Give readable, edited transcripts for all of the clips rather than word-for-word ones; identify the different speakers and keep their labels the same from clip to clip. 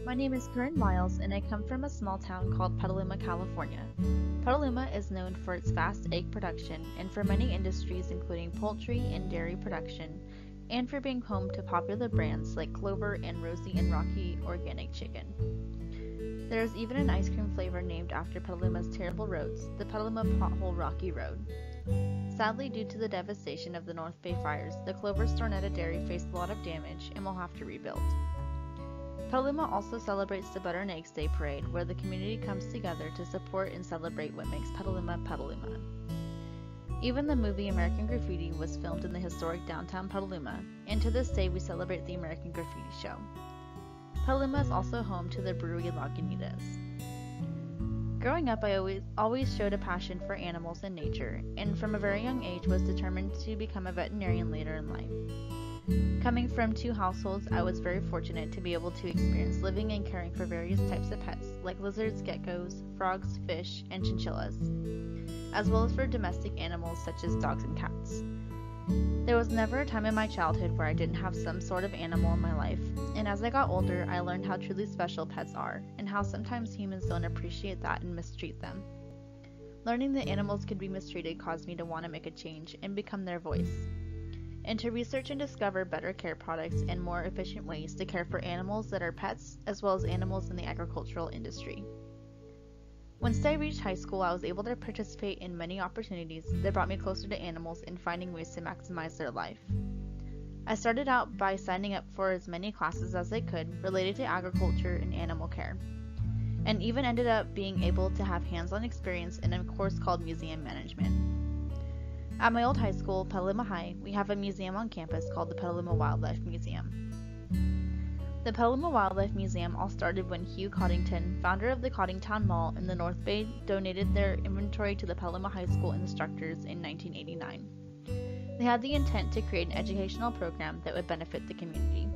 Speaker 1: My name is Corinne Miles, and I come from a small town called Petaluma, California. Petaluma is known for its vast egg production and for many industries including poultry and dairy production, and for being home to popular brands like Clover and Rosie and Rocky organic chicken. There is even an ice cream flavor named after Petaluma's terrible roads, the Petaluma Pothole Rocky Road. Sadly, due to the devastation of the North Bay fires, the Clover Stornetta Dairy faced a lot of damage and will have to rebuild. Petaluma also celebrates the Butter and Eggs Day Parade, where the community comes together to support and celebrate what makes Petaluma Petaluma. Even the movie American Graffiti was filmed in the historic downtown Petaluma, and to this day we celebrate the American Graffiti Show. Petaluma is also home to the brewery Lagunitas. Growing up, I always showed a passion for animals and nature, and from a very young age was determined to become a veterinarian later in life. Coming from two households, I was very fortunate to be able to experience living and caring for various types of pets, like lizards, geckos, frogs, fish, and chinchillas, as well as for domestic animals such as dogs and cats. There was never a time in my childhood where I didn't have some sort of animal in my life, and as I got older, I learned how truly special pets are, and how sometimes humans don't appreciate that and mistreat them. Learning that animals could be mistreated caused me to want to make a change and become their voice, and to research and discover better care products and more efficient ways to care for animals that are pets, as well as animals in the agricultural industry. Once I reached high school, I was able to participate in many opportunities that brought me closer to animals and finding ways to maximize their life. I started out by signing up for as many classes as I could related to agriculture and animal care, and even ended up being able to have hands-on experience in a course called museum management. At my old high school, Petaluma High, we have a museum on campus called the Petaluma Wildlife Museum. The Petaluma Wildlife Museum all started when Hugh Coddington, founder of the Coddingtown Mall in the North Bay, donated their inventory to the Petaluma High School instructors in 1989. They had the intent to create an educational program that would benefit the community.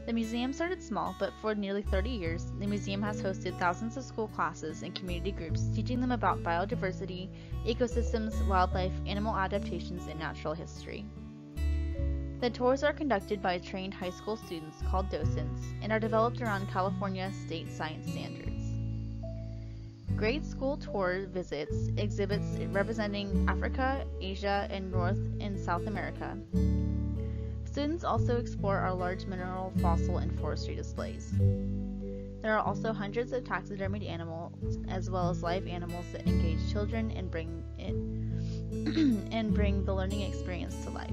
Speaker 1: The museum started small, but for nearly 30 years, the museum has hosted thousands of school classes and community groups teaching them about biodiversity, ecosystems, wildlife, animal adaptations, and natural history. The tours are conducted by trained high school students called docents and are developed around California state science standards. Grade school tour visits exhibits representing Africa, Asia, and North and South America. Students also explore our large mineral, fossil, and forestry displays. There are also hundreds of taxidermied animals, as well as live animals that engage children and bring the learning experience to life.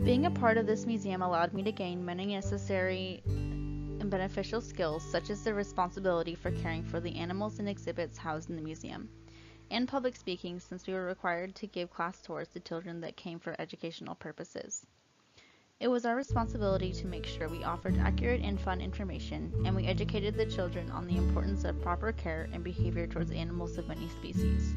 Speaker 1: Being a part of this museum allowed me to gain many necessary and beneficial skills, such as the responsibility for caring for the animals and exhibits housed in the museum, and public speaking, since we were required to give class tours to children that came for educational purposes. It was our responsibility to make sure we offered accurate and fun information, and we educated the children on the importance of proper care and behavior towards animals of many species.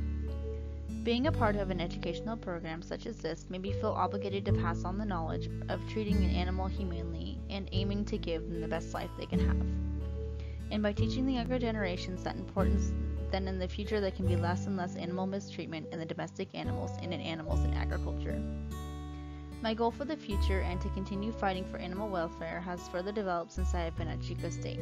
Speaker 1: Being a part of an educational program such as this made me feel obligated to pass on the knowledge of treating an animal humanely and aiming to give them the best life they can have. And by teaching the younger generations that importance, then in the future there can be less and less animal mistreatment in the domestic animals and in animals in agriculture. My goal for the future and to continue fighting for animal welfare has further developed since I have been at Chico State.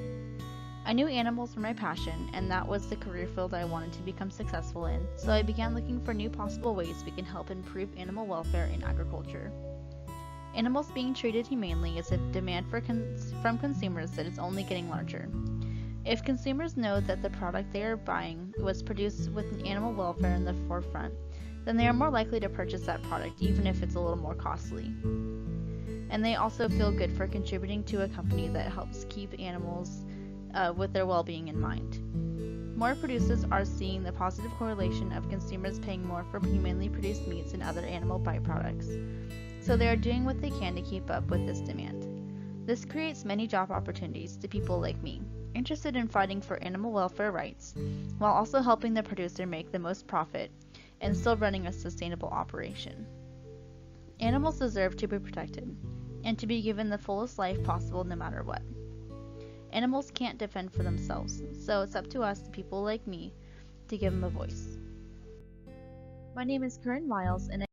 Speaker 1: I knew animals were my passion, and that was the career field I wanted to become successful in, so I began looking for new possible ways we can help improve animal welfare in agriculture. Animals being treated humanely is a demand from consumers that is only getting larger. If consumers know that the product they are buying was produced with animal welfare in the forefront, then they are more likely to purchase that product even if it's a little more costly. And they also feel good for contributing to a company that helps keep animals with their well-being in mind. More producers are seeing the positive correlation of consumers paying more for humanely produced meats and other animal byproducts, so they are doing what they can to keep up with this demand. This creates many job opportunities to people like me, interested in fighting for animal welfare rights, while also helping the producer make the most profit and still running a sustainable operation. Animals deserve to be protected and to be given the fullest life possible no matter what. Animals can't defend for themselves, so it's up to us, people like me, to give them a voice. My name is Corinne Miles, and